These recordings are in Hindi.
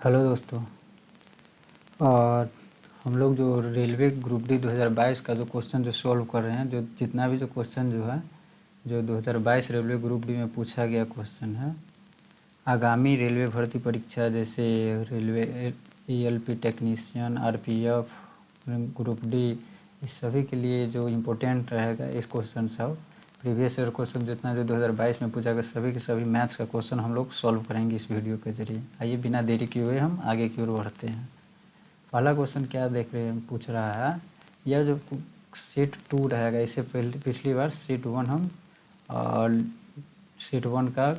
हेलो दोस्तों। और हम लोग जो रेलवे ग्रुप डी 2022 का जो क्वेश्चन जो सॉल्व कर रहे हैं, जो जितना भी जो क्वेश्चन जो है जो 2022 रेलवे ग्रुप डी में पूछा गया क्वेश्चन है, आगामी रेलवे भर्ती परीक्षा जैसे railway ELP technician, RPF, group D, इस सभी के लिए जो इम्पोर्टेंट रहेगा इस क्वेश्चन सब प्रीवियस ईयर क्वेश्चन जितना जो 2022 में पूछा गया सभी के सभी मैथ्स का क्वेश्चन हम लोग सॉल्व करेंगे इस वीडियो के जरिए। आइए बिना देरी किए हुए हम आगे की ओर बढ़ते हैं। पहला क्वेश्चन क्या देख रहे हैं, पूछ रहा है यह जो सीट 2 रहेगा, इससे पहले पिछली बार सीट 1 हम और सीट 1 का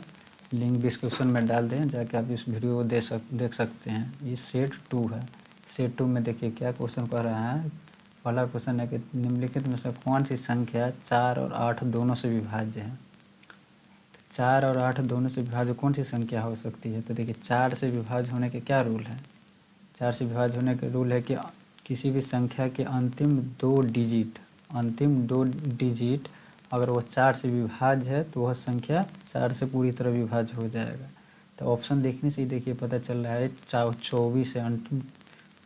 लिंक डिस्क्रिप्शन में डाल दें, जाके आप इस वीडियो को देख सकते हैं। ये सेट 2 है। सेट 2 में देखिए क्या क्वेश्चन कह रहा है। पहला क्वेश्चन है कि निम्नलिखित में से कौन सी संख्या 4 और 8 दोनों से विभाज्य है। 4 और 8 दोनों से विभाज्य कौन सी संख्या हो सकती है। तो देखिए 4 से विभाज्य होने के क्या रूल है। 4 से विभाज्य होने के रूल है कि किसी भी संख्या के अंतिम दो डिजिट अगर वो 4 से विभाज्य है तो वह संख्या 4 से पूरी तरह विभाज्य हो जाएगा। तो ऑप्शन देखने से ही देखिए पता चल रहा है 24 है, अंतिम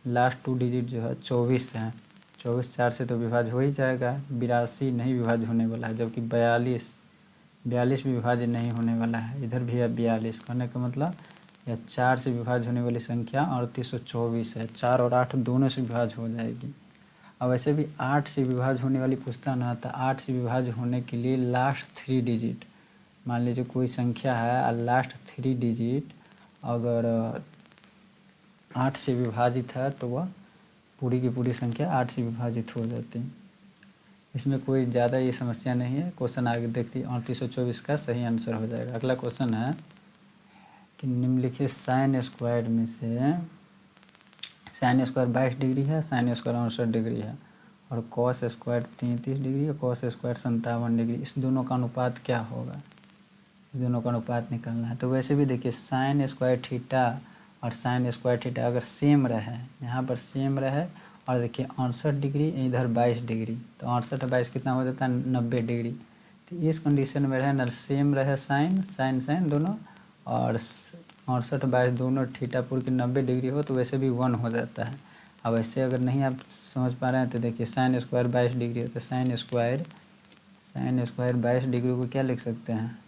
लास्ट 2 डिजिट जो है 24 है। 24 4 से तो विभाज्य हो ही जाएगा। 82 नहीं विभाज्य होने वाला है, जबकि 42 भी विभाज्य नहीं होने वाला है। इधर भी है 42। कहने का मतलब यह 4 से विभाज्य होने वाली संख्या 3824 है। 4 और 8 दोनों से विभाज्य हो जाएगी। अब वैसे भी 8 से विभाज्य होने वाली पूछता ना, तो 8 से विभाज्य होने के लिए लास्ट 3 डिजिट, मान लीजिए कोई संख्या है और लास्ट 3 डिजिट अगर 8 से विभाजित है तो वह पूरी की पूरी संख्या 8 से विभाजित हो जाती है। इसमें कोई ज़्यादा ये समस्या नहीं है। क्वेश्चन आगे देखती 3824 का सही आंसर हो जाएगा। अगला क्वेश्चन है कि निम्नलिखित साइन स्क्वायर में से साइन स्क्वायर 22 डिग्री है, साइन स्क्वायर 69 डिग्री है और कॉस स्क्वायर 33 डिग्री है, कॉस स्क्वायर 57 डिग्री। इस दोनों का अनुपात क्या होगा, इस दोनों का अनुपात निकालना है। तो वैसे भी देखिए साइन स्क्वायर थीटा और साइन स्क्वायर थीटा अगर सेम रहे, यहाँ पर सेम रहे और देखिए 68 डिग्री इधर 22 डिग्री, तो 68 22 कितना हो जाता है 90 डिग्री। तो इस कंडीशन में रहे न सेम रहे साइन साइन साइन दोनों और 68 22 दोनों थीटापुर की 90 डिग्री हो तो वैसे भी 1 हो जाता है। अब ऐसे अगर नहीं आप समझ पा रहे हैं तो देखिए साइन स्क्वायर 22 डिग्री है, तो साइन स्क्वायर 22 डिग्री को क्या लिख सकते हैं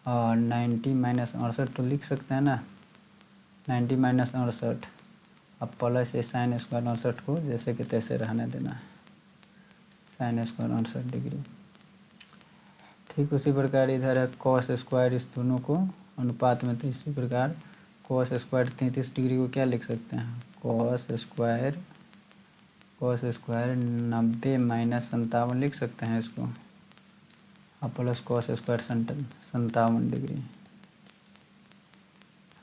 और 90 माइनस 68 तो लिख सकते हैं ना, 90 माइनस 68। अब प्लस ये साइन स्क्वायर 69 को जैसे कि तैसे रहने देना है, साइन स्क्वायर 69 डिग्री। ठीक उसी प्रकार इधर है कॉस स्क्वायर, इस दोनों को अनुपात में, तो इसी प्रकार कॉस स्क्वायर 33 डिग्री को क्या लिख सकते हैं कॉस स्क्वायर 90 माइनस 57 लिख सकते हैं इसको, और प्लस कॉस स्क्वायर 57 डिग्री।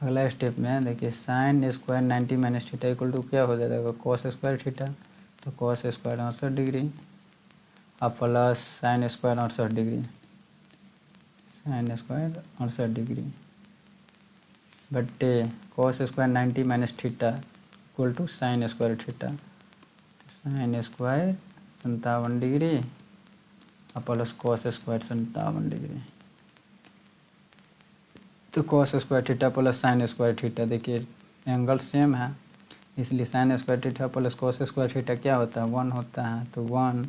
अगला स्टेप में देखिए sine square 90 minus theta equal to क्या हो जाएगा कॉस स्क्वायर थीटा, तो कॉस स्क्वायर 68 डिग्री और plus sine square 68 degree, sine square 68 degree बट्टे cos square 90 minus theta equal to sine square theta, sine square 57 degree और प्लस कॉस स्क्वायर 57 डिग्री। तो cos square theta plus sine square theta, देखिए एंगल सेम है इसलिए sign square theta plus cos square theta क्या होता है 1 होता है। तो 1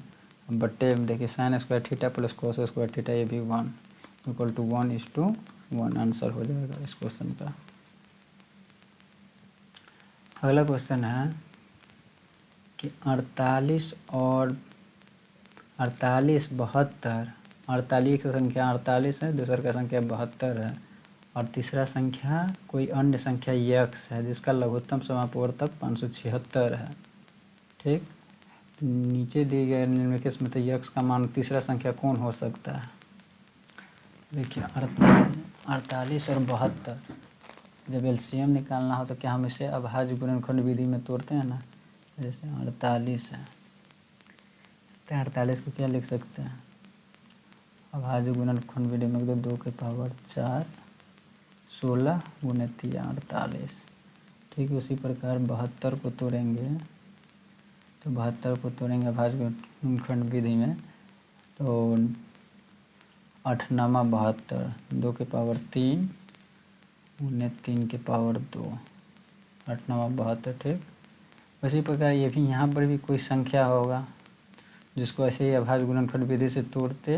बट्टे देखिए sine square theta plus cos square theta ये भी 1 इक्वल टू 1:1 आंसर हो जाएगा इस क्वेश्चन का। अगला क्वेश्चन है कि 48 और 48 72, 48 की संख्या 48 है, दूसरा का संख्या 72 है और तीसरा संख्या कोई अन्य संख्या यक्स है जिसका लघुत्तम समापवर्तक 576 है। ठीक, तो नीचे दिए गए निम्नलिखित में तो यक्स का मान तीसरा संख्या कौन हो सकता है। देखिए 48 और 72 जब एलसीएम निकालना हो तो क्या हम इसे अभाज्य गुणनखंड विधि में तोड़ते हैं ना, जैसे 48 है तो 48 को क्या लिख सकते हैं अभाज्य गुणनखंड विधि में, तो 2 के पावर 4 16 गुने 3 48। ठीक उसी प्रकार 72 को तोड़ेंगे, तो 72 को तोड़ेंगे अभाज्य गुणनखंड विधि में, तो 8 9 72 2 के पावर 3 गुने 3 के पावर 2, 8 9 72, ठीक। उसी प्रकार ये भी यहाँ पर भी कोई संख्या होगा जिसको ऐसे ही अभाज्य गुणनखंड विधि से तोड़ते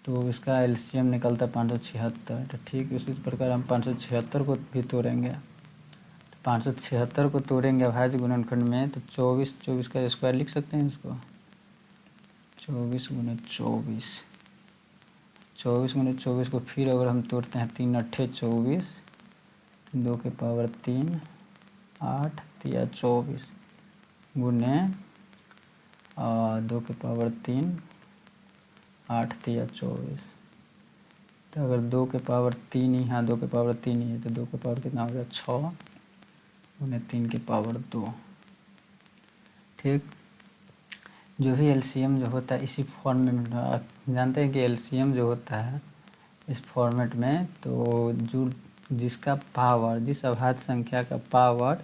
तो इसका एलसीएम निकलता 576। तो ठीक उसी प्रकार हम 576 को भी तोड़ेंगे। तो 576 को तोड़ेंगे अभाज्य गुणनखंड में तो 24 24 का स्क्वायर लिख सकते हैं इसको। 24 गुना 24, 24 गुना 24 को फिर अगर हम तोड़ते हैं 3 अट्ठे 24, 2 के पावर 3, 8 तिया 24 गुने 2 के पावर 3, 8 तिया 24। तो अगर 2 के पावर 3 ही, हाँ 2 के पावर 3 ही है तो 2 के पावर कितना हो गया 6 गुने 3 के पावर 2, ठीक। जो भी एलसीएम जो होता है इसी फॉर्मेट में आप जानते हैं कि एलसीएम जो होता है इस फॉर्मेट में तो जो जिसका पावर, जिस अभाज्य संख्या का पावर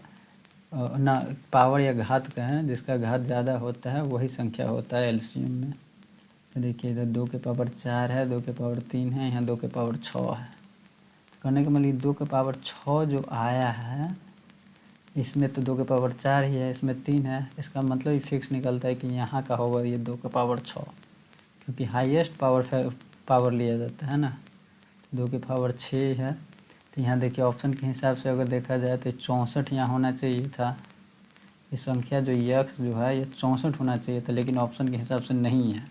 ना पावर या घात कहें, जिसका घात ज़्यादा होता है वही संख्या होता है एलसीएम में। तो देखिए इधर 2 के पावर 4 है, 2 के पावर 3 है, यहाँ 2 के पावर 6 है। तो कहने का मतलब 2 के पावर 6 जो आया है इसमें तो 2 के पावर 4 ही है, इसमें 3 है। इसका मतलब ही फिक्स निकलता है कि यहाँ का होगा ये 2 के पावर 6, क्योंकि हाईएस्ट पावर लिया जाता है ना। तो 2 के पावर 6 है। तो यहाँ देखिए ऑप्शन के हिसाब से अगर देखा जाए तो 64 यहाँ होना चाहिए था। ये संख्या जो यक्स जो है ये 64 होना चाहिए था, लेकिन ऑप्शन के हिसाब से नहीं है।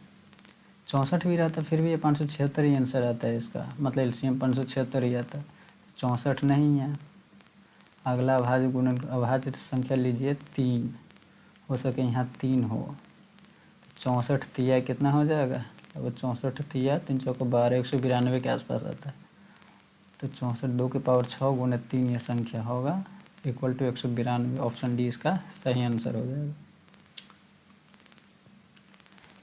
64 भी रहता फिर भी ये 576 ही आंसर आता है इसका, मतलब एलसीएम 576 ही आता है। 64 नहीं है। अगला अभाज्य संख्या लीजिए 3, हो सके यहाँ 3 हो तो 64 तिया कितना हो जाएगा। अब 64 तिया 3 चौको 12, 192 के आसपास आता है। तो 64 2 के पावर 6 गुने 3 ये संख्या होगा इक्वल टू 192। ऑप्शन डी इसका सही आंसर हो जाएगा।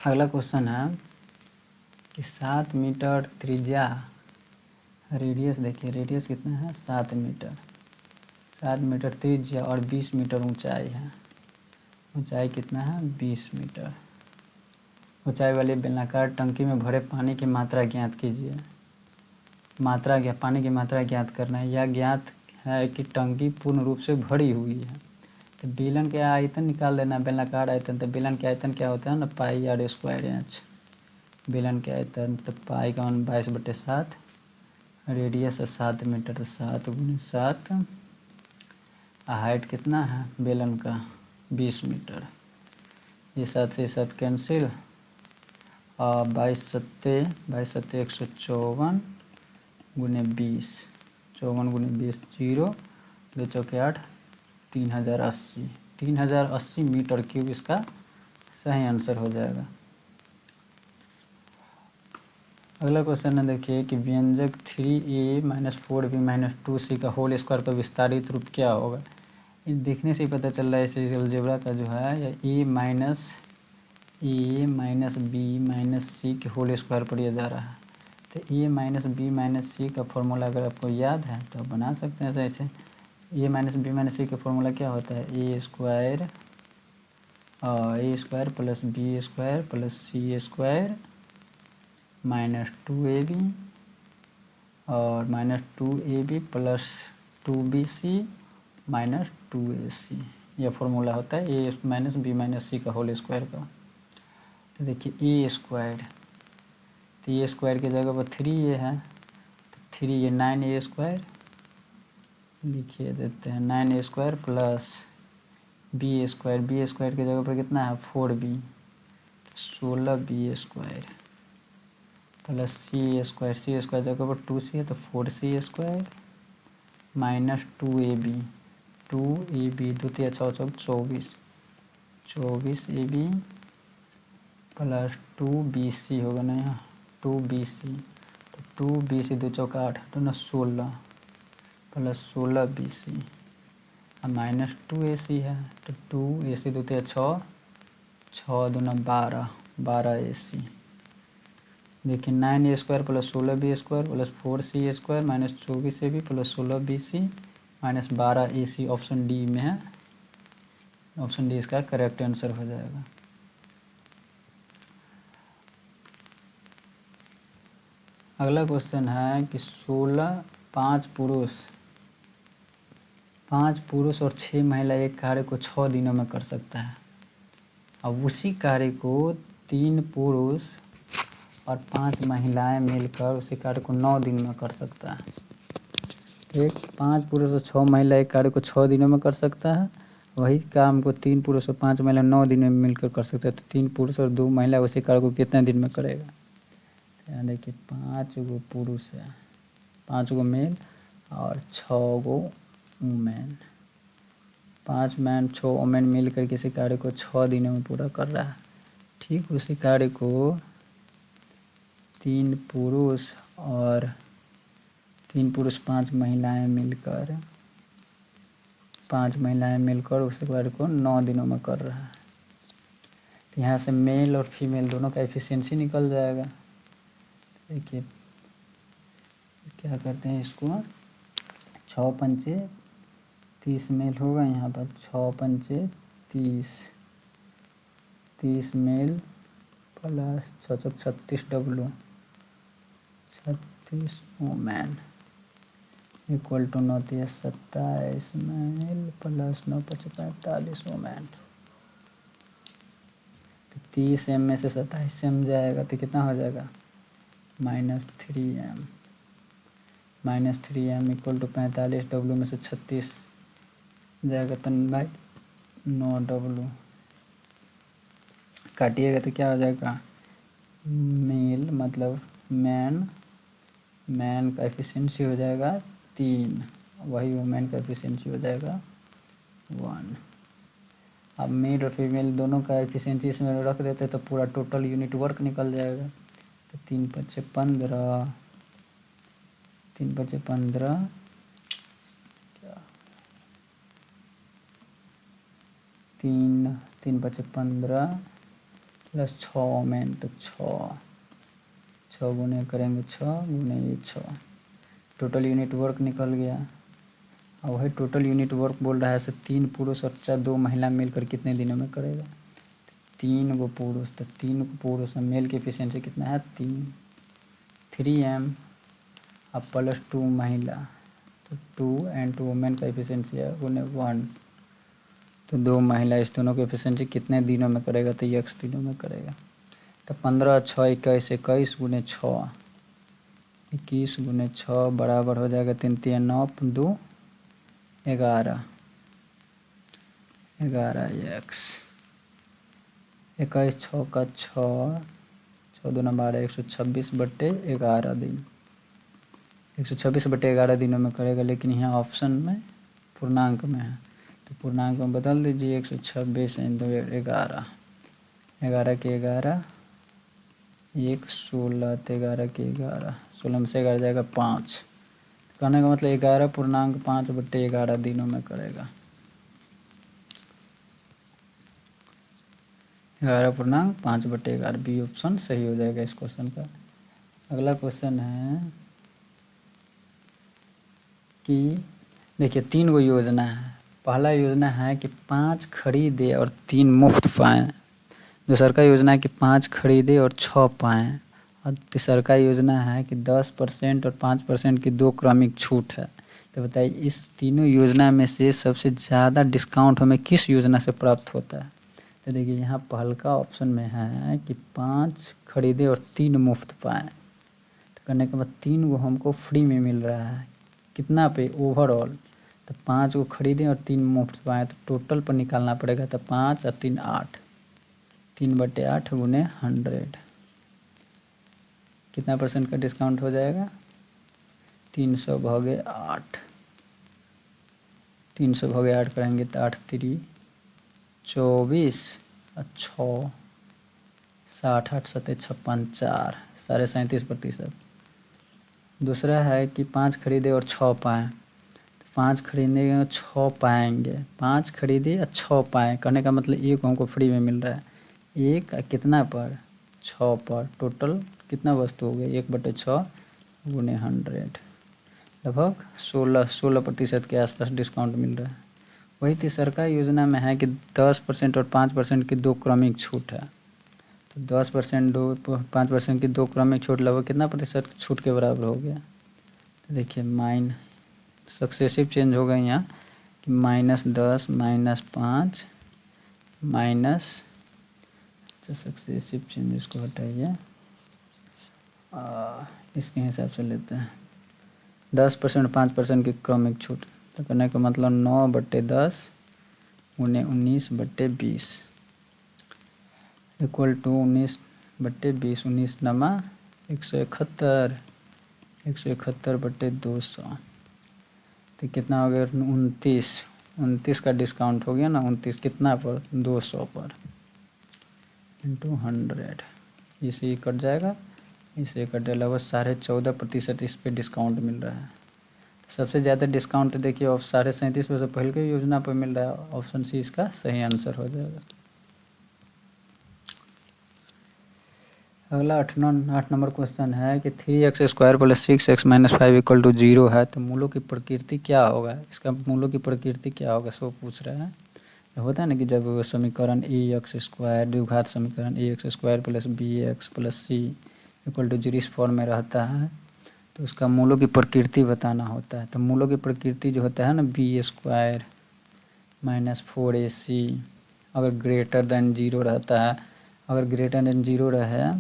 अगला क्वेश्चन है कि 7 मीटर त्रिज्या, रेडियस देखिए रेडियस कितना है 7 मीटर, 7 मीटर त्रिज्या और 20 मीटर ऊंचाई है। ऊंचाई कितना है 20 मीटर। ऊंचाई वाली बेलनाकार टंकी में भरे पानी की मात्रा ज्ञात कीजिए। पानी की मात्रा ज्ञात करना है। यह ज्ञात है कि टंकी पूर्ण रूप से भरी हुई है। तो बेलन के आयतन निकाल देना, बेलनाकार आयतन। तो बेलन के आयतन क्या होता है ना पाई आर स्क्वायर इंच। बेलन के आयतन तो पाई का 22/7, रेडियस है 7 मीटर तो 7 गुने 7, हाइट कितना है बेलन का 20 मीटर। ये 7 से 7 कैंसिल और 22 सत्ते 154 गुने 20, 54 गुने 20 0, 2 चौके 8, 3080, 3080 मीटर क्यूब इसका सही आंसर हो जाएगा। अगला क्वेश्चन है देखिए कि व्यंजक 3a - 4b - 2c का होल स्क्वायर का विस्तारित रूप क्या होगा। ये देखने से ही पता चल रहा है इस अलजेब्रा का जो है या a माइनस b c के होल स्क्वायर पर यह जा रहा है। तो a माइनस b - c का फॉर्मूला अगर आपको याद है तो आप बना सकते हैं ऐसे। a माइनस b - c का फॉर्मूला क्या होता है a square plus b square plus c square -2ab और -2ab प्लस 2bc -2ac। यह फॉर्मूला होता है a माइनस b - c का होल स्क्वायर का। तो देखिए a स्क्वायर, तो ए स्क्वायर की जगह पर 3a है तो 3 9a स्क्वायर लिखिए देते हैं 9a square plus b square की जगह पर कितना है 4b, 16b square plus c square जगह पर 2c है तो 4c square -2ab, 2ab 2 3 6 24, 24ab plus 2bc होगा ना यहाँ 2bc, तो 2bc 2 चौका 8 तो ना 16 प्लस 16bc और -2ac है तो 2ac 2 3 6, 6 दूना 12, 12ac। देखिए 9a square plus 16b square plus 4c square -24ab plus 16bc -12ac option D में है। ऑप्शन डी इसका करेक्ट आंसर हो जाएगा। अगला क्वेश्चन है कि 16 5 5 पुरुष और 6 महिला एक कार्य को 6 दिनों में कर सकता है। अब उसी कार्य को 3 पुरुष और 5 महिलाएं मिलकर उसी कार्य को 9 दिन में कर सकता है। ठीक, 5 पुरुष और 6 महिला एक कार्य को 6 दिनों में कर सकता है। वही काम को 3 पुरुष और 5 महिला 9 दिन में मिलकर कर सकते हैं। तो 3 पुरुष और 2 महिला उसी कार्य को कितने दिन में करेगा? यहाँ देखिए 5 गो पुरुष है, 5 गो मेल और 6 गो वुमेन। 5 मैन 6 वुमेन मिलकर किसी कार्य को 6 दिनों में पूरा कर रहा है। ठीक, उसी कार्य को 3 पुरुष और 5 महिलाएं मिलकर 5 महिलाएं मिलकर उसी कार्य को 9 दिनों में कर रहा है। तो यहाँ से मेल और फीमेल दोनों का एफिशिएंसी निकल जाएगा। देखिए क्या करते हैं, इसको 6 पंचे 30 मेल होगा, यहाँ पर 6 पंचे 30 मेल प्लस 6 चौक 36 W 36 women equal to 9 27 male plus 9 5 45 women. तो 30 एम में से 27 एम जाएगा तो कितना हो जाएगा? -3m। -3m equal to 45 W में से 36 जाएगा तो 9 डब्लू। काटिएगा तो क्या हो जाएगा? मेल मतलब मैन का एफिशिएंसी हो जाएगा 3, वही वुमेन का एफिशिएंसी हो जाएगा 1। अब मेल और फीमेल दोनों का एफिशिएंसी इसमें रख देते तो पूरा टोटल यूनिट वर्क निकल जाएगा। तो 3 5 15 3 5 15 क्या 3 3 5 15 प्लस 6 वुमेन तो 6 गुने करेंगे 6 गुने ये 6, टोटल यूनिट वर्क निकल गया। और वही टोटल यूनिट वर्क बोल रहा है से 3 पुरुष और 2 महिला मिलकर कितने दिनों में करेगा? 3 गो पुरुष, तो 3 गो पुरुष में मेल की एफिशिएंसी कितना है? 3m अब प्लस 2 महिला तो 2 एंड 2 वुमेन का एफिशिएंसी है गुने 1, तो 2 महिला इस दोनों की एफिशिएंसी कितने दिनों में करेगा? तो x दिनों में करेगा। तो 15 6 21 21 गुने 6 21 गुने 6 बराबर हो जाएगा 3 3 9 2 11 11x 21 6 का 6 6 2 12 126/11 दिन 126/11 दिनों में करेगा। लेकिन यहाँ ऑप्शन में पूर्णांक में है तो पूर्णांक में बदल दीजिए 126 × 11 11 के 11 1 16 तो 11 के 11 16 में से 11 जाएगा 5। कहने का मतलब 11.5/11 दिनों में करेगा। 11.5/11 बी ऑप्शन सही हो जाएगा इस क्वेश्चन का। अगला क्वेश्चन है कि देखिए 3 गो योजना है। पहला योजना है कि 5 खरीदे और 3 मुफ्त पाएँ। दूसरा योजना है कि 5 खरीदे और 6 पाएँ। और तीसरा योजना है कि 10% और 5% की 2 क्रमिक छूट है। तो बताइए इस तीनों योजना में से सबसे ज़्यादा डिस्काउंट हमें किस योजना से प्राप्त होता है? तो देखिए यहाँ पहल का ऑप्शन में है कि 5 खरीदे और 3 मुफ्त पाएँ। तो करने के बाद 3 गो हमको फ्री में मिल रहा है, कितना पे? ओवरऑल। तो 5 गो खरीदें और 3 मुफ्त पाएँ तो टोटल पर निकालना पड़ेगा। तो 5 और 3 8 3/8 गुने 100 कितना % का डिस्काउंट हो जाएगा? 300/8 300/8 करेंगे तो 8 3 24 और 6 60 8 7 56 4 37%। दूसरा है कि 5 खरीदे और 6 पाएँ। 5 खरीदेंगे और 6 पाएंगे। 5 खरीदे और 6 पाएँ करने का मतलब एक हमको फ्री में मिल रहा है। एक कितना पर? 6 पर। टोटल कितना वस्तु हो गया? 1/6 गुने 100 लगभग 16% के आसपास डिस्काउंट मिल रहा है। वही तीसरा योजना में है कि 10% और 5% की 2 क्रमिक छूट है। तो 10% 5% की 2 क्रमिक छूट लगभग कितना प्रतिशत छूट के बराबर हो गया? तो देखिए सक्सेसिव चेंज हो गए यहाँ कि -10 -5 माइनस, अच्छा सक्सेसिव चेंजेस को हटाइए, इसके हिसाब से लेते हैं 10% 5% की क्रमिक छूट। तो करने का मतलब 9/10 × 19/20 इक्वल टू 19/20, 19 नमा 171, 171/200, तो कितना हो गया 29 का डिस्काउंट हो गया ना, 29 कितना पर 200 पर इंटू 100, इसे कट जाएगा, इसे कट जाएगा, लगभग 14.5% इस पे डिस्काउंट मिल रहा है। सबसे ज़्यादा डिस्काउंट देखिए 37.5% पहले की योजना पर मिल रहा है। ऑप्शन सी इसका सही आंसर हो जाएगा। अगला 8 नंबर क्वेश्चन है कि 3x² + 6x - 5 = 0 है, तो मूलों की प्रकृति क्या होगा। इसका मूलों की प्रकृति क्या होगा सो पूछ रहा है। होता है ना कि जब समीकरण ax² द्विघात समीकरण ax² + bx + c = 0 इस फॉर्म में रहता है, तो उसका मूलों की प्रकृति बताना होता है। तो मूलों की प्रकृति जो होता है ना b² - 4ac अगर ग्रेटर देन 0 रहता है, अगर ग्रेटर देन 0 रहे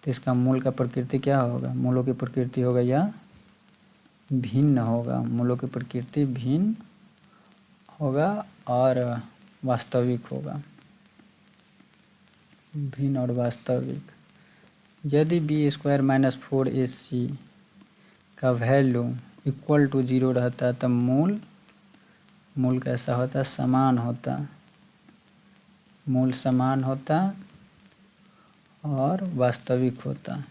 तो इसका मूल का प्रकृति क्या होगा, मूलों की प्रकृति होगा या भिन्न होगा। मूलों की प्रकृति भिन्न होगा और वास्तविक होगा, भिन्न और वास्तविक। यदि b² - 4ac का वैल्यू इक्वल टू 0 रहता है, तब मूल कैसा होता है, समान होता, मूल समान होता और वास्तविक होता।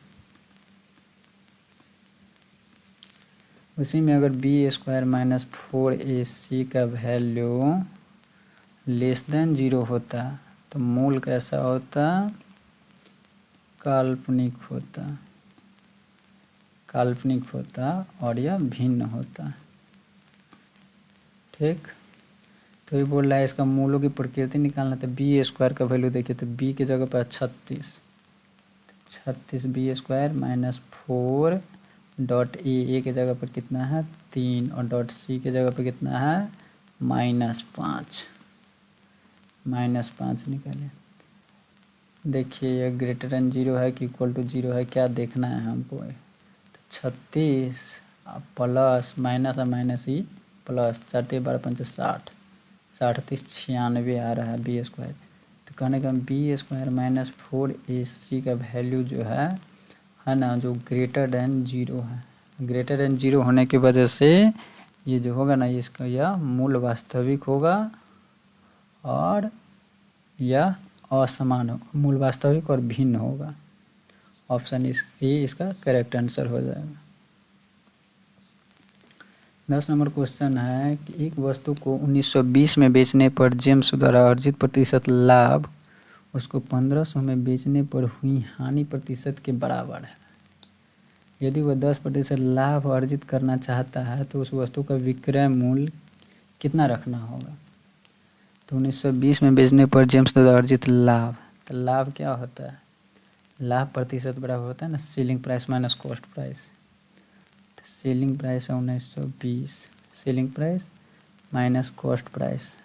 उसी में अगर b² - 4ac का वैल्यू लेस देन 0 होता तो मूल कैसा होता, काल्पनिक होता, काल्पनिक होता और यह भिन्न होता। ठीक, तो ये बोल रहा है इसका मूलों की प्रकृति निकालना। तो b² का वैल्यू देखिए, तो b की जगह पर 36 b² - 4 की जगह पर कितना है 3 और .c की जगह पर कितना है -5 निकालें। देखिए यह ग्रेटर देन 0 है कि इक्वल टू 0 है, क्या देखना है हमको। तो 36 प्लस माइनस और माइनस ही प्लस 4 × 12 × 5 = 60, 60 30 96 आ रहा है b²। तो कहने का b² - 4ac का वैल्यू जो है ना, जो ग्रेटर देन 0 है, ग्रेटर देन 0 होने की वजह से ये जो होगा ना इसका यह मूल वास्तविक होगा और यह असमान होगा, मूल वास्तविक और भिन्न होगा। ऑप्शन ए इसका करेक्ट आंसर हो जाएगा। 10 नंबर क्वेश्चन है कि एक वस्तु को 1920 में बेचने पर जेम्स द्वारा अर्जित प्रतिशत लाभ उसको 1500 में बेचने पर हुई हानि प्रतिशत के बराबर है। यदि वह 10% लाभ अर्जित करना चाहता है तो उस वस्तु का विक्रय मूल्य कितना रखना होगा। तो 1920 में बेचने पर जेम्स द्वारा अर्जित लाभ, तो लाभ क्या होता है, लाभ प्रतिशत बराबर होता है ना selling price minus cost price. तो सेलिंग प्राइस है 1920, selling price minus cost price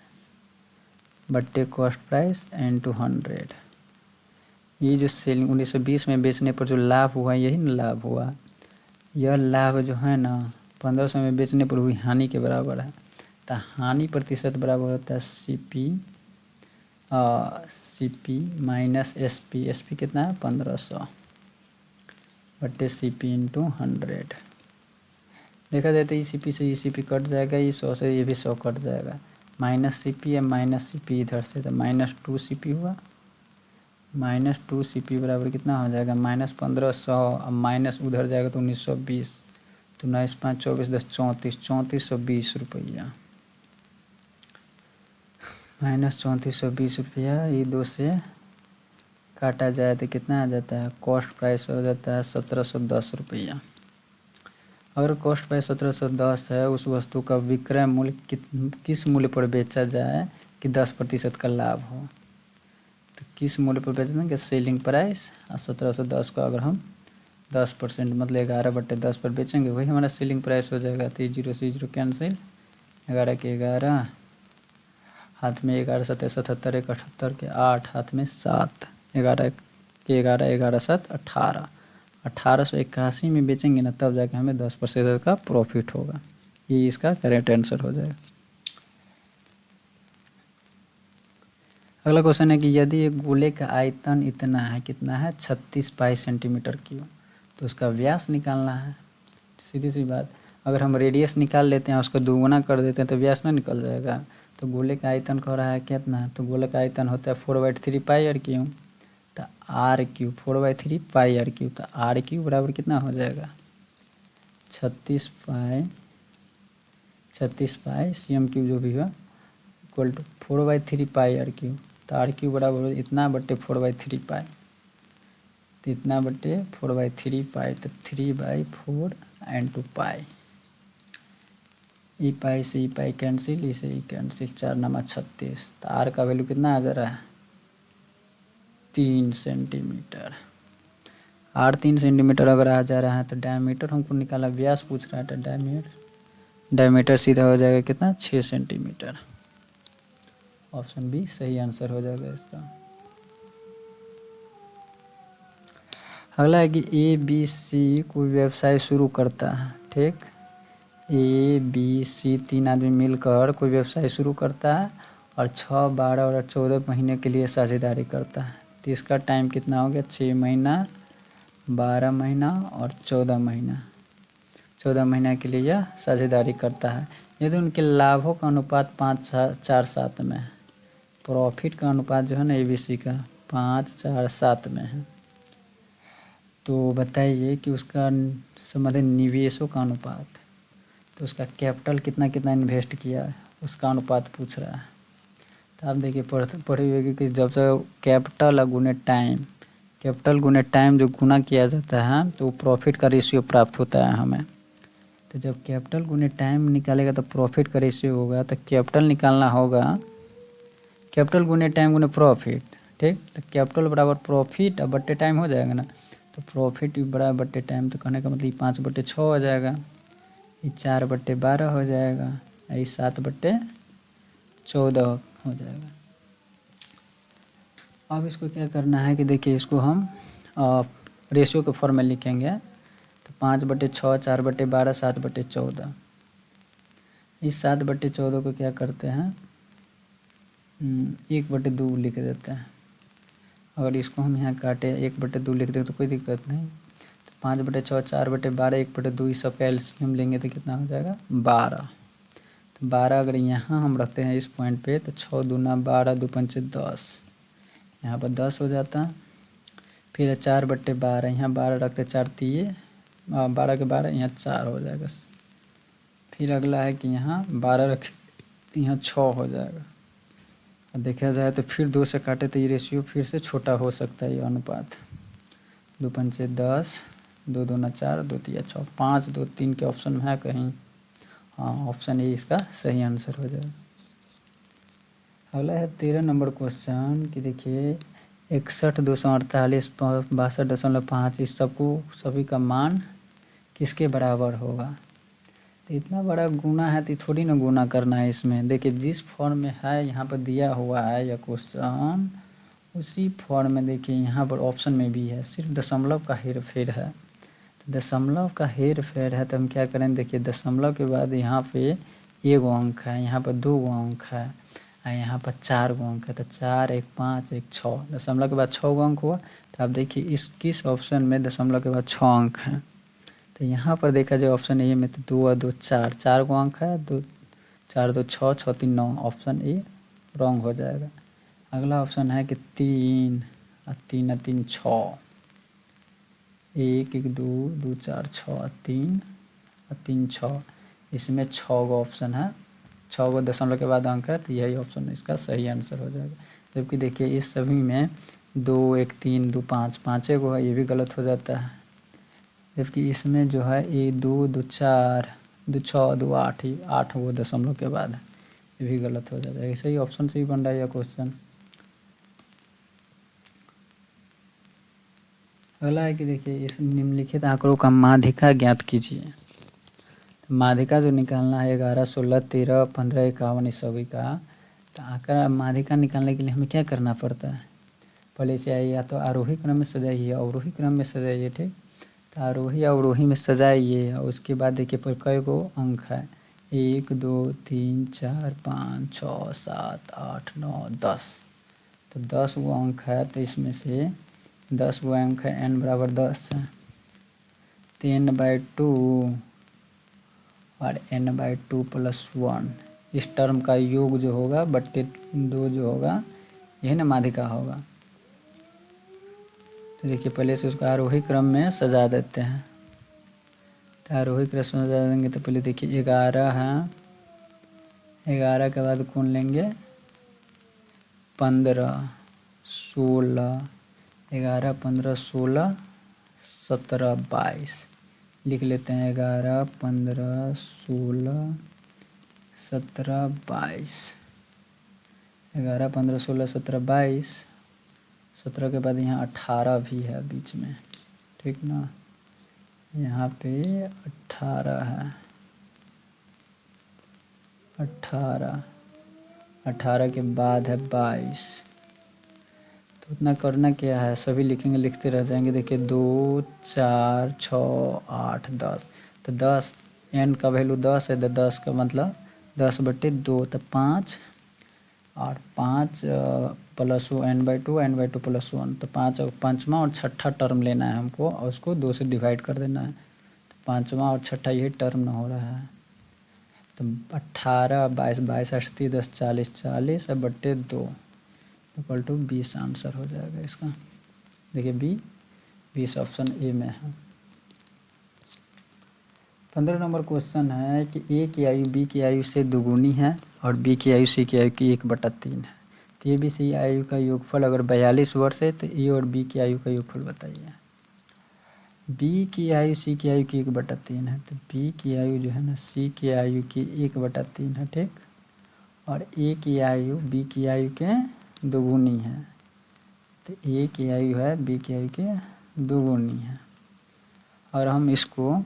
बट्टे कॉस्ट प्राइस इनटू 100। ये जो सेलिंग 1920 में बेचने पर जो लाभ हुआ यही ना लाभ हुआ, यह लाभ जो है ना 1500 में बेचने पर हुई हानि के बराबर है। तो हानि प्रतिशत बराबर होता है CP माइनस SP, SP कितना है 1500 बट्टे CP इंटू 100। देखा जाए तो ECP से ECP कट जाएगा, ये 100 से ये भी 100 कट जाएगा, माइनस CP है माइनस CP इधर से, तो -2CP हुआ, -2CP बराबर कितना हो जाएगा -1500, अब माइनस उधर जाएगा तो 1920, तो 19 5 24 10 34, 3420 रुपया, -3420 रुपया। ये 2 से काटा जाए तो कितना आ जाता है, कॉस्ट प्राइस हो जाता है 1710 रुपया। अगर कॉस्ट प्राइस 1710 है, उस वस्तु का विक्रय मूल्य किस मूल्य पर बेचा जाए कि 10% का लाभ हो। तो किस मूल्य पर बेचते हैं कि सेलिंग प्राइस, और 1710 का अगर हम 10% मतलब 11/10 पर बेचेंगे वही हमारा सेलिंग प्राइस हो जाएगा। तो 0 से 0 कैंसिल, 11 के 11 हाथ में 11 7 77 1 78 के 8 हाथ में 7 11 के 11 11 7 18 1881 में बेचेंगे ना तब जाके हमें 10% का प्रॉफिट होगा। ये इसका करेक्ट आंसर हो जाएगा। अगला क्वेश्चन है कि यदि एक गोले का आयतन इतना है, कितना है 36 पाई सेंटीमीटर क्यूब, तो उसका व्यास निकालना है। सीधी सी बात, अगर हम रेडियस निकाल लेते हैं उसको दुगुना कर देते हैं तो व्यास ना निकल जाएगा। तो गोले का आयतन कह रहा है कितना, तो गोले का आयतन होता है 4/3 पाई आर क्यूब, तो R cube 4/3 pi R cube, तो आर क्यूब बराबर कितना हो जाएगा 36 पाई CM क्यूब जो भी हो equal to 4/3 pi R cube, तो आर क्यूब बराबर इतना बट्टे 4/3 पाई, तो इतना बट्टे 4/3 पाई, तो 3/4 एंड 2 पाई। ई पाई से ई पाई कैंसिल, इसे ई कैंसिल, 4 9 36, तो आर का वैल्यू कितना आ जा रहा है 3 सेंटीमीटर। आर 3 सेंटीमीटर अगर आ जा रहा है तो डायमीटर हमको निकाला, व्यास पूछ रहा है, तो डायमीटर सीधा हो जाएगा कितना 6 सेंटीमीटर। ऑप्शन बी सही आंसर हो जाएगा इसका। अगला है कि ABC कोई व्यवसाय शुरू करता है, ठीक। ABC 3 आदमी मिलकर कोई व्यवसाय शुरू करता है और 6 12 और 14 महीने के लिए साझेदारी करता है। तो इसका टाइम कितना हो गया 6 महीना 12 महीना और 14 महीना। 14 महीना के लिए यह साझेदारी करता है। यदि उनके लाभों का अनुपात 5:4:7 में है, प्रॉफिट का अनुपात जो है ना ABC का 5:4:7 में है, तो बताइए कि उसका संबंधित निवेशों का अनुपात, तो उसका कैपिटल कितना कितना इन्वेस्ट किया है उसका अनुपात पूछ रहा है। तो आप देखिए पढ़ी होगी कि जब से कैपिटल गुने टाइम, कैपिटल गुने टाइम जो गुना किया जाता है तो प्रॉफिट का रेशियो प्राप्त होता है हमें। तो जब कैपिटल गुने टाइम निकालेगा तो प्रॉफिट का रेशियो होगा, तो कैपिटल निकालना होगा कैपिटल गुने टाइम गुने प्रॉफिट, ठीक। तो कैपिटल बराबर प्रॉफिट अब बट्टे टाइम हो जाएगा ना, तो प्रॉफिट भी बराबर बट्टे टाइम, तो कहने का मतलब 5/6 हो जाएगा, ये 4/12 हो जाएगा, ये 7/14 हो जाएगा। अब इसको क्या करना है कि देखिए इसको हम रेशियो के फॉर्म में लिखेंगे, तो 5/6 4/12 7/14। इस 7/14 को क्या करते हैं 1/2 लिख देते हैं। अगर इसको हम यहाँ काटे 1/2 लिख दें तो कोई दिक्कत नहीं। तो 5/6 4/12 1/2 इस सब का एलसीएम लेंगे तो कितना हो जाएगा 12। तो 12 अगर यहाँ हम रखते हैं इस पॉइंट पे तो 6 दूना 12 2 पंचे 10, यहाँ पर 10 हो जाता है। फिर 4/12 यहाँ 12 रखते 4 तिये 12 के 12 यहाँ 4 हो जाएगा। फिर अगला है कि यहाँ 12 रख यहाँ 6 हो जाएगा। देखा जाए तो फिर 2 से काटे तो ये रेशियो फिर से छोटा हो सकता है, ये अनुपात 2 पंचे 10 2 दूना 4 2 तिया 6 5 2 3 के ऑप्शन में है कहीं, हाँ ऑप्शन ए इसका सही आंसर हो जाएगा। अगला है 13 नंबर क्वेश्चन कि देखिए 61 248 62.5 इस सभी का मान किसके बराबर होगा। तो इतना बड़ा गुना है तो थोड़ी ना गुना करना है इसमें। देखिए जिस फॉर्म में है यहाँ पर दिया हुआ है यह क्वेश्चन, उसी फॉर्म में देखिए यहाँ पर ऑप्शन में भी है, सिर्फ दशमलव का हेर फेर है। तो दशमलव का हेर फेर है तो हम क्या करें, देखिए दशमलव के बाद यहाँ पे 1 अंक है, यहाँ पर 2 अंक है और यहाँ पर 4 अंक है, तो 4 1 5 1 6, दशमलव के बाद 6 अंक हुआ। तो आप देखिए इस किस ऑप्शन में दशमलव के बाद 6 अंक हैं। तो यहाँ पर देखा जाए ऑप्शन ए में तो 2 और 2 4 4 को अंक है, 2 4 2 6 6 3 9, ऑप्शन ए रॉन्ग हो जाएगा। अगला ऑप्शन है कि 3 और 3 और 3 6, 1 1 2 2 4 6 3 और 3 6, इसमें 6 गो ऑप्शन है, 6 गो दशमलव के बाद अंक है, तो यही ऑप्शन इसका सही आंसर हो जाएगा। जबकि देखिए इस सभी में 2 1 3 2 5 5 गो है, ये भी गलत हो जाता है। जबकि इसमें जो है 1 2 2 4 2 6 2 8 ही 8 वो दशमलव के बाद है, ये भी गलत हो जाता है। ऐसे ही ऑप्शन से ही बन रहा है यह क्वेश्चन। अगला है कि देखिए इस निम्नलिखित आंकड़ों का माध्यिका ज्ञात कीजिए। तो माध्यिका जो निकालना है 11 16 13 15 51 इस सभी का, तो आकार माध्यिका निकालने के लिए हमें क्या करना पड़ता है, पहले से आइए या तो आरोही क्रम में सजाइए, अवरोही क्रम में सजाइए, ठीक। तो आरोही अवरोही में सजाइए और उसके बाद देखिए पर कई गो अंक है, 1 2 3 4 5 6 7 8 9 10। तो 10 गो अंक है, तो इसमें से 10 गो अंक है, n बराबर 10 है, तो n/2 और n/2 + 1 इस टर्म का योग जो होगा बट्टे 2 जो होगा यही ना माध्यिका होगा। तो देखिए पहले से उसको आरोही क्रम में सजा देते हैं। तो आरोही क्रम में सजा देंगे तो पहले देखिए 11 है, 11 के बाद कौन लेंगे 15 16, 11 15 16 17 22 लिख लेते हैं, 11 15 16 17 22, 11 15 16 17 22, 17 के बाद यहाँ 18 भी है बीच में, ठीक ना, यहाँ पे 18 है, 18 के बाद है 22। तो उतना करना क्या है, सभी लिखेंगे, लिखते रह जाएंगे। देखिए 2 4 6 8 10, तो 10 n का वैल्यू 10 है, तो 10 का मतलब 10/2, तो 5 और 5 प्लस n/2 n/2 + 1, तो 5 और 5वां और 6ठा टर्म लेना है हमको और उसको 2 से डिवाइड कर देना है। तो 5वां और 6ठा यही टर्म हो रहा है। तो 18 22 22 38 10 40 40/2 इक्वल टू 20 आंसर हो जाएगा इसका। देखिए 20 ऑप्शन ए में है। 15 नंबर क्वेश्चन है कि ए की आयु बी की आयु से दुगुनी है और बी की आयु सी की आयु की 1/3 है। तो ए बी सी आयु का योगफल अगर 42 वर्ष है तो ए और बी की आयु का योगफल बताइए। बी की आयु सी की आयु की 1/3 है, तो बी की आयु जो है ना सी की आयु की 1/3 है, ठीक। और ए की आयु बी की आयु के दोगुनी है, तो ए की आयु है बी की आयु के दोगुनी है। और हम इसको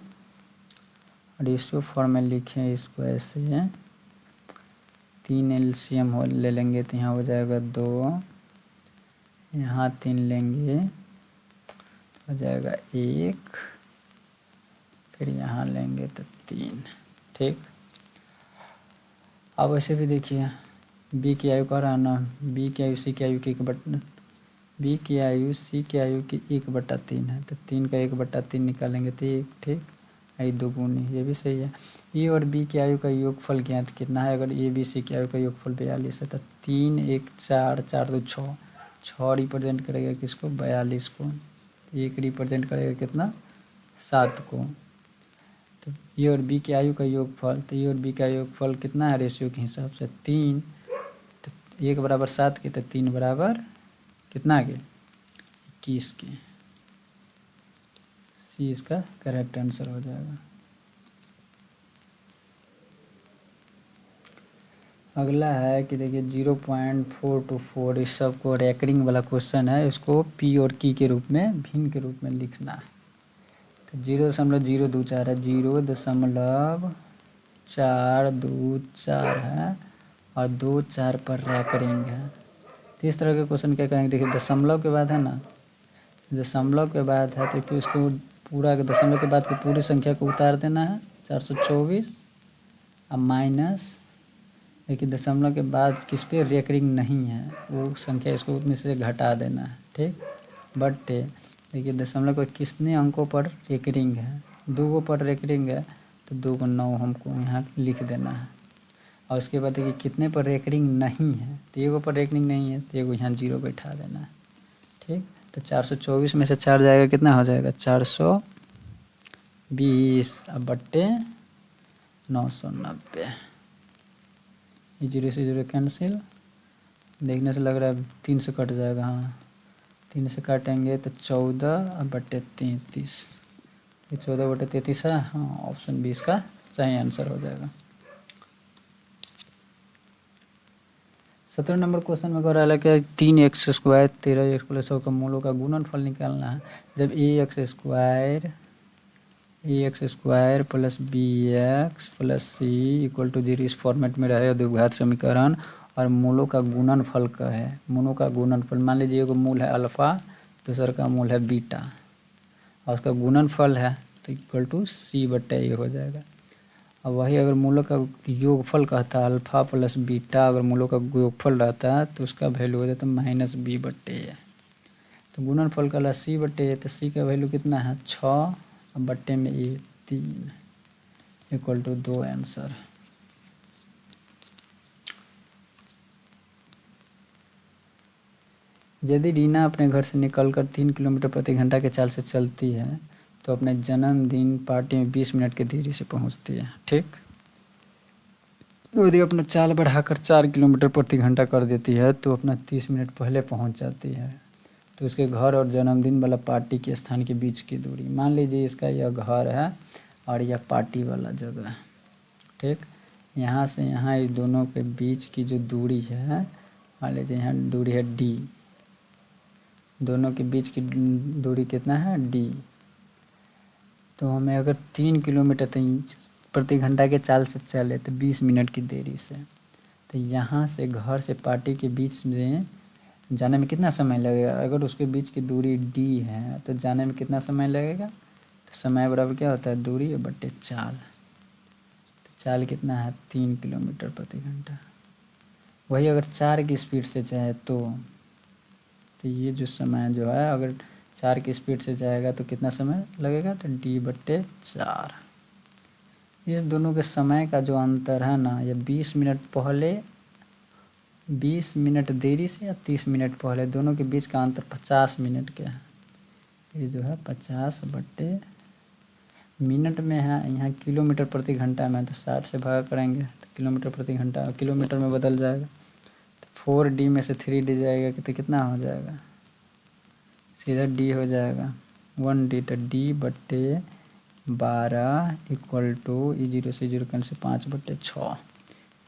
रेशियो फॉर्म में लिखें, इसको ऐसे 3 LCM ले लेंगे तो यहाँ हो जाएगा 2, यहाँ 3 लेंगे तो हो जाएगा 1, फिर यहाँ लेंगे तो 3, ठीक। अब ऐसे भी देखिए बी की आयु का रहना, बी की आयु सी की आयु की बी की आयु सी की आयु की 1/3 है, तो 3 का 1/3 निकालेंगे तो 1, ठीक। आई दोगुनी, ये भी सही है। ए और बी की आयु का योगफल ज्ञात कितना है, अगर ए बी सी की आयु का योगफल 42 है तो 3 1 4 4 2 6, 6 रिप्रेजेंट करेगा किसको 42 को, 1 रिप्रेजेंट करेगा कितना 7 को। तो ए और बी की आयु का योगफल, तो ए और बी का योगफल कितना है रेशियो के हिसाब से 3, तो 1 बराबर 7 के, तो 3 बराबर कितना के 21 के। सी इसका करेक्ट आंसर हो जाएगा। अगला है कि देखिए 0.424, इस सब को रैकरिंग वाला क्वेश्चन है, इसको पी और की के रूप में भिन्न के रूप में लिखना है। तो 0.024 है, 0.424 है और 2 4 पर रैकरिंग है। तो इस तरह के क्वेश्चन क्या करेंगे, देखिए दशमलव के बाद है ना, दशमलव के बाद है तो इसको पूरा दशमलव के बाद की पूरी संख्या को उतार देना है 424 और माइनस, देखिए दशमलव के बाद किस पे रेकरिंग नहीं है वो संख्या इसको उसमें से घटा देना है, ठीक। बट्टे देखिए दशमलव को कितने अंकों पर रेकरिंग है, 2 पर रेकरिंग है, तो 2 को 9 हमको यहाँ लिख देना है। और उसके बाद देखिए कितने पर रेकरिंग नहीं है, तो 1 पर रेकरिंग नहीं है तो 1 यहाँ 0 बैठा देना है, ठीक। तो 424 में से 4 जाएगा कितना हो जाएगा 420 बट्टे 990, ये 0 से 0 कैंसिल, देखने से लग रहा है 3 से कट जाएगा, हाँ 3 से काटेंगे तो 14 बट्टे 33, ये 14 बट्टे 33 है, हाँ ऑप्शन 20 का सही आंसर हो जाएगा। 17 नंबर क्वेश्चन में कह रहा है कि 3x² 13x + 100 का मूलों का गुणनफल निकालना है। जब ax² + bx + c = 0 इस फॉर्मेट में रहे द्विघात समीकरण और मूलों का गुणनफल का है। मूलों का गुणनफल, मान लीजिए एगो मूल है अल्फ़ा, दूसर का मूल है बीटा और उसका गुणनफल है तो इक्वल टू C/A हो जाएगा। अब वही अगर मूलों का योगफल कहता है अल्फ़ा प्लस बीटा, अगर मूलों का योगफल रहता है तो उसका वैल्यू हो जाता है -B/A। तो गुणनफल का C/A, तो C का वैल्यू कितना है 6 बट्टे में A 3 इक्वल टू 2 आंसर। यदि रीना अपने घर से निकलकर 3 किलोमीटर प्रति घंटा के चाल से चलती है तो अपने जन्मदिन पार्टी में 20 मिनट की देरी से पहुंचती है, ठीक। यदि अपना चाल बढ़ाकर 4 किलोमीटर प्रति घंटा कर देती है तो अपना 30 मिनट पहले पहुंच जाती है। तो उसके घर और जन्मदिन वाला पार्टी के स्थान के बीच की दूरी, मान लीजिए इसका यह घर है और यह पार्टी वाला जगह है, ठीक। यहाँ से यहाँ इस दोनों के बीच की जो दूरी है, मान लीजिए यहाँ दूरी है D, दोनों के बीच की दूरी कितना है D। तो हमें अगर 3 किलोमीटर प्रति घंटा के चाल से चले तो 20 मिनट की देरी से, तो यहाँ से घर से पार्टी के बीच में जाने में कितना समय लगेगा। अगर उसके बीच की दूरी D है तो जाने में कितना समय लगेगा, तो समय बराबर क्या होता है दूरी बट्टे चाल। तो चाल कितना है 3 किलोमीटर प्रति घंटा। वही अगर 4 की स्पीड से जाए तो ये जो समय जो है अगर 4 की स्पीड से जाएगा तो कितना समय लगेगा, तो D/4। इस दोनों के समय का जो अंतर है ना, ये 20 मिनट पहले 20 मिनट देरी से या 30 मिनट पहले, दोनों के बीच का अंतर 50 मिनट के है। ये जो है 50/, मिनट में है, यहाँ किलोमीटर प्रति घंटा में, तो 60 से भागा करेंगे तो किलोमीटर प्रति घंटा किलोमीटर में बदल जाएगा। तो 4D में से 3D जाएगा तो कितना हो जाएगा, सीधा D हो जाएगा 1D। तो D/12 इक्वल टू 0 से 0 करने से 5/6,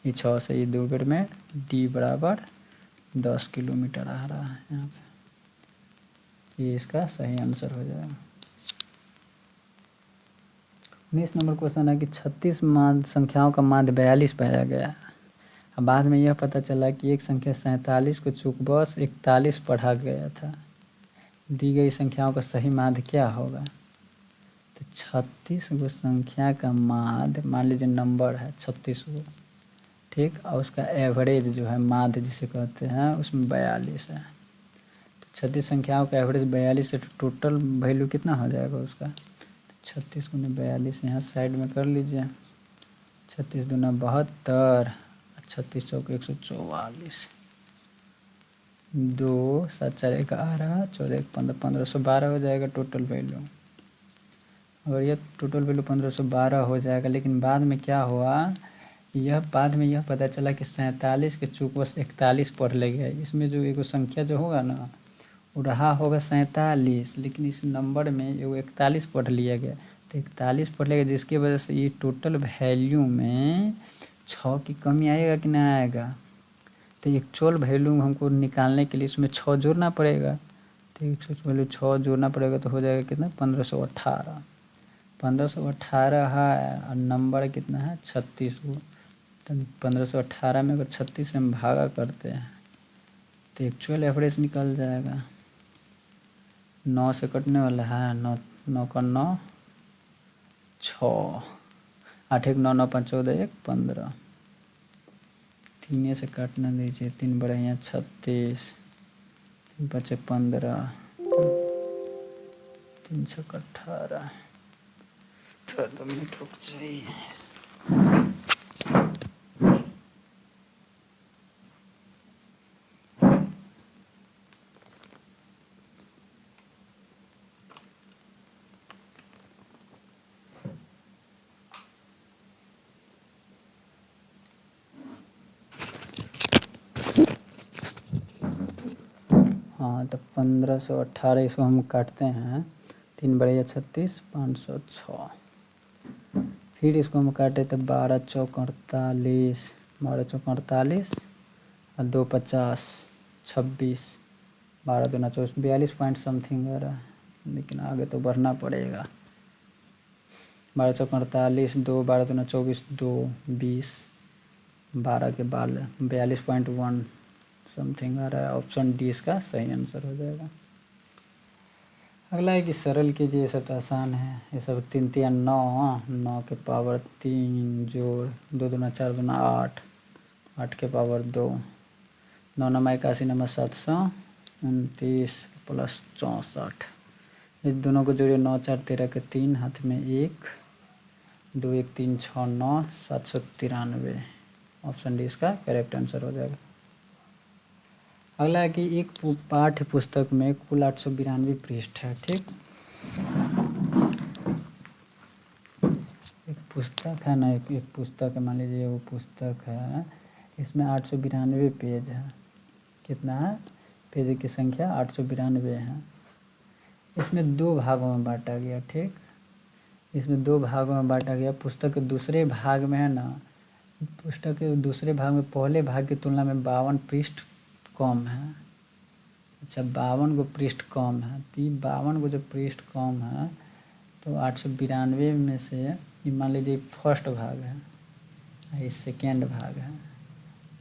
ये 6 से ये 2 में D बराबर 10 किलोमीटर आ रहा है यहाँ पे। ये इसका सही आंसर हो जाएगा। 19 नंबर क्वेश्चन है कि 36 संख्याओं का माध्य 42 पाया गया। अब बाद में यह पता चला कि एक संख्या 47 को चूक बस 41 पढ़ा गया था। दी गई संख्याओं का सही माध्य क्या होगा। तो 36 गो संख्या का माध्य, मान लीजिए नंबर है 36 गो, ठीक, और उसका एवरेज जो है माध्य जिसे कहते हैं उसमें 42 है। तो 36 संख्याओं का एवरेज 42 है, तो टोटल वैल्यू कितना हो जाएगा उसका, 36 × 42 यहाँ साइड में कर लीजिए। 36 दूना 72, 36 चौके 144, 2 7 4 11, 14 1 15, 1512 हो जाएगा टोटल वैल्यू। और यह टोटल वैल्यू 1512 हो जाएगा। लेकिन बाद में क्या हुआ, बाद में यह पता चला कि 47 के चूक बस 41 पढ़ ले गए। इसमें जो एगो संख्या जो होगा ना वो रहा होगा 47, लेकिन इस नंबर में एगो 41 पढ़ लिया गया, तो 41 पढ़ लिया, जिसकी वजह से ये टोटल वैल्यू में 6 की कमी आएगा कि नहीं आएगा। तो एक्चुअल वैल्यू हमको निकालने के लिए इसमें 6 जोड़ना पड़ेगा। तो एक्चुअल वैल्यू 6 जोड़ना पड़ेगा तो हो जाएगा कितना 1518। 1518 है और नंबर कितना है 36 को। तो 1518 में अगर 36 से हम भागा करते हैं तो एक्चुअल एवरेज निकल जाएगा। 9 से कटने वाला है, 9 9 का 9 6, 8 1 9 9 5 14 1 15, 3 से काटना दीजिए, 3 बड़े यहाँ 36, 3 5 15, 3 6 18। थोड़ा 2 मिनट रुक जाइए। हाँ, तो 1518 इसको हम काटते हैं, 3 बड़े 36, 506। फिर इसको हम काटे तो 12 चौक 48, 12 चौक 48 और 2 50, 26, 12 दूना 24, 42 पॉइंट समथिंग आ रहा है, लेकिन आगे तो बढ़ना पड़ेगा। 12 चौक 48, 2 12 दूना 24, 2 20, 12 के 42.1 समथिंग आ रहा है। ऑप्शन डी इसका सही आंसर हो जाएगा। अगला है कि सरल कीजिए, ये सब तो आसान है। ये सब 3 3 9, 9 के पावर 3 जोड़ 2 दूना 4 दूना 8, 8 के पावर 2, 9 9 81 9 729 प्लस 64। इस दोनों को जोड़िए, 9 4 13 के 3, हाथ में 1, 2 1 3 6 9 793। ऑप्शन डी इसका करेक्ट आंसर हो जाएगा। अगला है कि एक पाठ्य पुस्तक में कुल 892 पृष्ठ है। ठीक, एक पुस्तक है ना, एक पुस्तक है, मान लीजिए वो पुस्तक है, इसमें 892 पेज है। कितना है? पेज की संख्या 892 है। इसमें 2 भागों में बांटा गया। ठीक, इसमें 2 भागों में बांटा गया। पुस्तक के दूसरे भाग में है ना, पुस्तक के दूसरे भाग में पहले भाग की तुलना में 52 पृष्ठ कम है। अच्छा, 52 को पृष्ठ कम है, तो 52 को जो पृष्ठ कम है तो 892 में से ये मान लीजिए फर्स्ट भाग है, ये सेकेंड भाग है,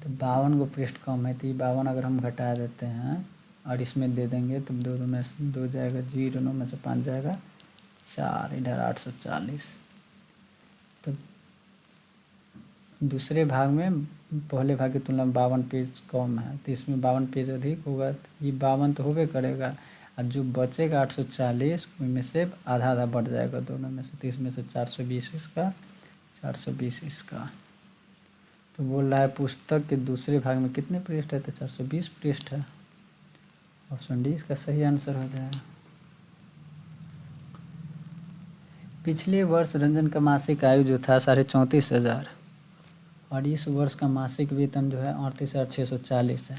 तो 52 को पृष्ठ कम है, तो ये 52 अगर हम घटा देते हैं और इसमें दे देंगे तो 2 में से 2 जाएगा 0, 9 में से 5 जाएगा 4, इधर 840। तो दूसरे भाग में पहले भाग की तुलना में 52 पेज कम है, तो इसमें 52 पेज अधिक होगा, तो ये 52 तो होबे करेगा, और जो बचेगा 840 उनमें से आधा आधा बढ़ जाएगा दोनों में से, तो इसमें से 420 इसका, 420 इसका। तो बोल रहा है पुस्तक के दूसरे भाग में कितने पृष्ठ है, तो 420 पृष्ठ है। ऑप्शन डी इसका सही आंसर हो जाएगा। पिछले वर्ष रंजन का मासिक आयु जो था 34,500 और इस वर्ष का मासिक वेतन जो है 38,640 है।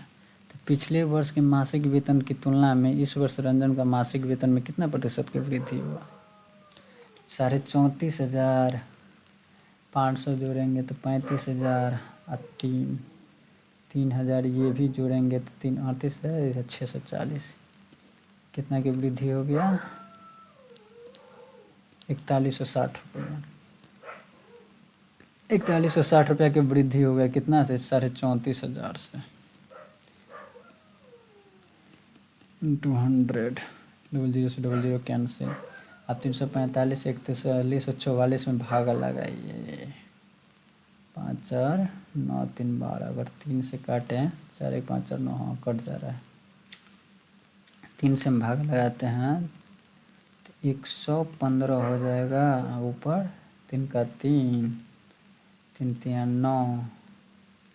तो पिछले वर्ष के मासिक वेतन की तुलना में इस वर्ष रंजन का मासिक वेतन में कितना प्रतिशत की वृद्धि हुआ? 34,500 जोड़ेंगे तो 35,000 और 3,000 ये भी जोड़ेंगे तो 38,640, कितना की वृद्धि हो गया? 4160 रुपया। 4160 रुपया की वृद्धि हो गया, कितना से? 34,500 से। 200 00 से 00 कैंसिल। अब 345 41 और 44 में भागा लगाइए। 5 4 9 3 12, अगर 3 से काटें 4 1 5 4 9, हाँ कट जा रहा है। 3 से हम भाग लगाते हैं तो 115 हो जाएगा, ऊपर 3 का 3, 3 3 9,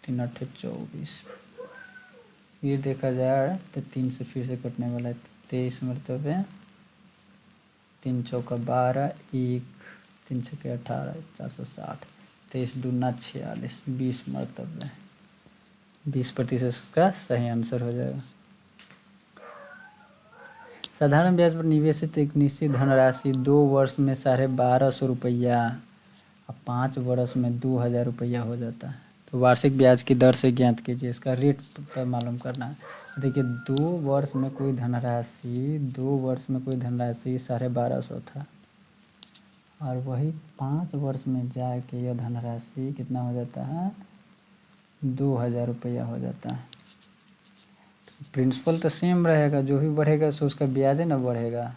3 8 24। फिर देखा जाए तो 3 से फिर से कटने वाला है, 23 मरतबे, 3 चौका 12, 1 3 छक्के 18, 460, 23 दूना 46, 20 मरतबे, 20% का सही आंसर हो जाएगा। साधारण ब्याज पर निवेशित एक निश्चित धनराशि 2 वर्ष में 1250 रुपया और 5 वर्ष में 2000 रुपया हो जाता है। तो वार्षिक ब्याज की दर से ज्ञात कीजिए, इसका रेट पर मालूम करना है। देखिए 2 वर्ष में कोई धनराशि 1250 था, और वही 5 वर्ष में जाके यह धनराशि कितना हो जाता है? 2000 रुपया हो जाता है। प्रिंसिपल तो सेम रहेगा, जो भी बढ़ेगा सो उसका ब्याज है ना बढ़ेगा।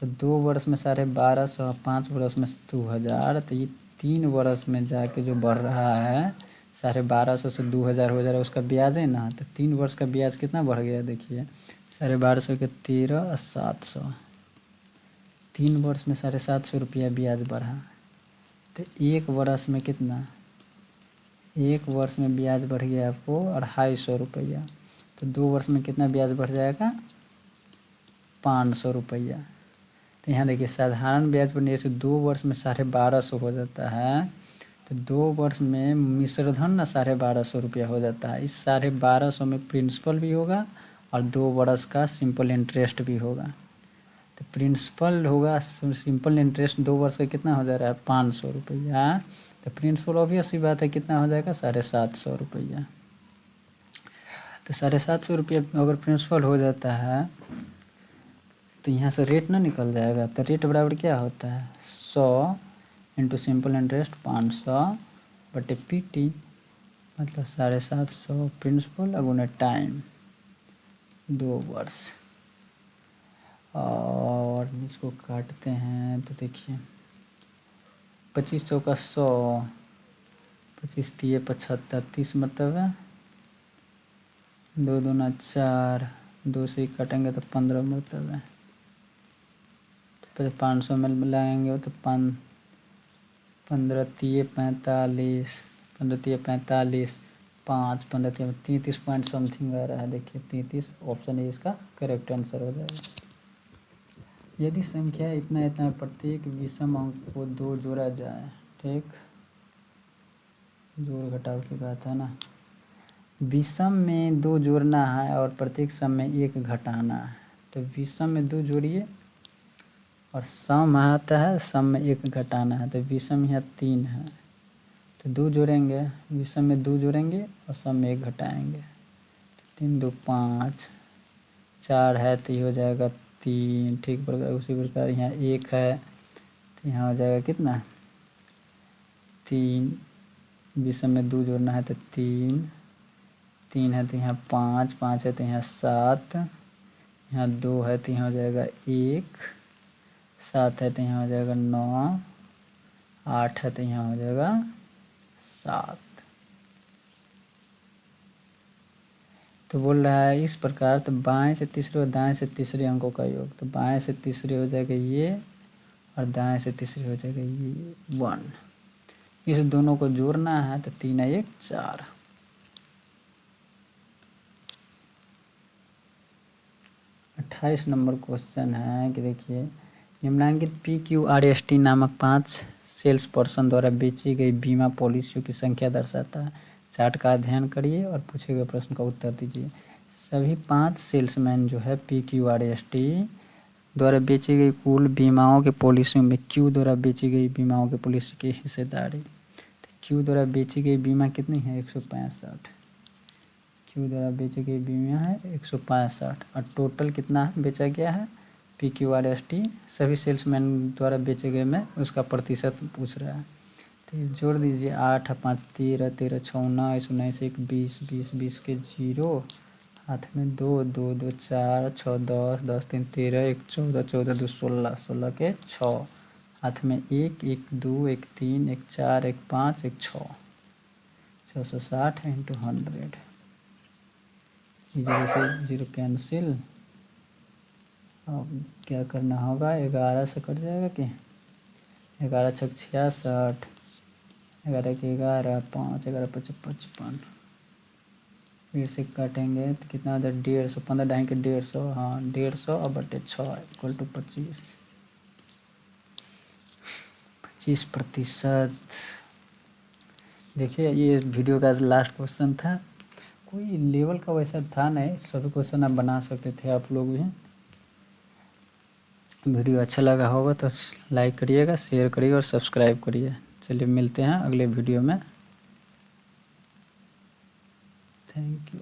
तो 2 वर्ष में 1250, 5 वर्ष में 2000, तो ये 3 वर्ष में जाके जो बढ़ रहा है 1250 से 2000 हो जा रहा है, उसका ब्याज है ना। तो 3 वर्ष का ब्याज कितना बढ़ गया? देखिए 1250 के 13 और 700, 3 वर्ष में 750 रुपया ब्याज बढ़ा। तो 1 वर्ष में कितना? 1 वर्ष में ब्याज बढ़ गया आपको 250 रुपया। तो 2 वर्ष में कितना ब्याज बढ़ जाएगा? 500 रुपया। तो यहाँ देखिए साधारण ब्याज पर जैसे 2 वर्ष में 1250 हो जाता है, तो 2 वर्ष में मिश्र धन ना 1250 रुपया हो जाता है। इस 1250 में प्रिंसिपल भी होगा और 2 वर्ष का सिंपल इंटरेस्ट भी होगा। तो प्रिंसिपल होगा, सिंपल इंटरेस्ट 2 वर्ष का कितना हो जा रहा है? 500 रुपया। तो प्रिंसिपल ऑब्वियस सी बात है कितना हो जाएगा? 750 रुपया। तो 750 रुपया अगर प्रिंसिपल हो जाता है तो यहाँ से रेट ना निकल जाएगा। तो रेट बराबर क्या होता है? 100 इंटू सिंपल इंटरेस्ट 500 बटे PT। मतलब 750 प्रिंसिपल अगुने टाइम 2 वर्ष। और इसको काटते हैं तो देखिए 25 चौका 100, 25 तिये 75, 30 मतलब है 2 दूना 4, 2 से ही काटेंगे तो 15 मतलब है। तो 500 में मिलाएंगे तो 15 तिये 45, 15 तिये 45, 5 15 तिये 33 पॉइंट समथिंग आ रहा है। देखिए 33 ऑप्शन ए इसका करेक्ट आंसर हो जाएगा। यदि संख्या इतना इतना प्रत्येक विषम अंक को 2 जोड़ा जाए, ठीक, जोड़ घटाव की बात है ना। विषम में 2 जोड़ना है और प्रत्येक सम में 1 घटाना है। तो विषम में 2 जोड़िए और सम आता है, सम में 1 घटाना है। तो विषम यहाँ 3 है तो 2 जोड़ेंगे, विषम में 2 जोड़ेंगे और सम में 1 घटाएंगे। 3 2 5, 4 है तो ये हो जाएगा 3। ठीक प्रकार उसी प्रकार यहाँ 1 है तो यहाँ हो जाएगा कितना 3। विषम में 2 जोड़ना है तो 3, 3 है तो यहाँ 5, 5 है तो यहाँ 7, यहाँ 2 है तो यहाँ हो जाएगा 1, 7 है तो यहाँ हो जाएगा 9, 8 है तो यहाँ हो जाएगा 7। तो बोल रहा है इस प्रकार, तो बाएं से तीसरे और दाएं से तीसरे अंकों का योग। तो बाएं से तीसरे हो जाएगा ये और दाएं से तीसरे हो जाएगा ये 1। इस दोनों को जोड़ना है तो 3 1 4। 28 नंबर क्वेश्चन है कि देखिए निम्नांकित PQRST नामक 5 सेल्स पर्सन द्वारा बेची गई बीमा पॉलिसियों की संख्या दर्शाता है। चार्ट का अध्ययन करिए और पूछे गए प्रश्न का उत्तर दीजिए। सभी 5 सेल्समैन जो है PQRST द्वारा बेची गई कुल बीमाओं के पॉलिसियों में Q द्वारा बेची गई बीमाओं के पॉलिसी की हिस्सेदारी। तो Q द्वारा बेची गई बीमा कितनी है 165। Q द्वारा बेची गई बीमा है 165 और टोटल कितना बेचा गया है PQRST सभी सेल्समैन द्वारा बेचे गए में उसका प्रतिशत पूछ रहा है। तो जोड़ दीजिए 8 5 13, 13 6 19, 19 1 20, 20 20 के 0, हाथ में 2 2 2 4 6 10 10 3 13 1 14 14 2 16, 16 के 6, हाथ में 1 1 2 1 3 1 4 1 5 1 6, 660 इंटू 100। जीरो से जीरो कैंसिल। अब क्या करना होगा 11 से कट जाएगा कि 11 छक 66, 11 के 11 5, 11 5 55, फिर से काटेंगे तो कितना हो जाए 150, 15 ढाई के 150, हाँ 150 और बटे 6 इक्वल टू 25%। देखिए ये वीडियो का लास्ट क्वेश्चन था, कोई लेवल का वैसा था नहीं, सभी क्वेश्चन आप बना सकते थे आप लोग भी। वीडियो अच्छा लगा होगा तो लाइक करिएगा, शेयर करिएगा और सब्सक्राइब करिए। चलिए मिलते हैं अगले वीडियो में। Thank you.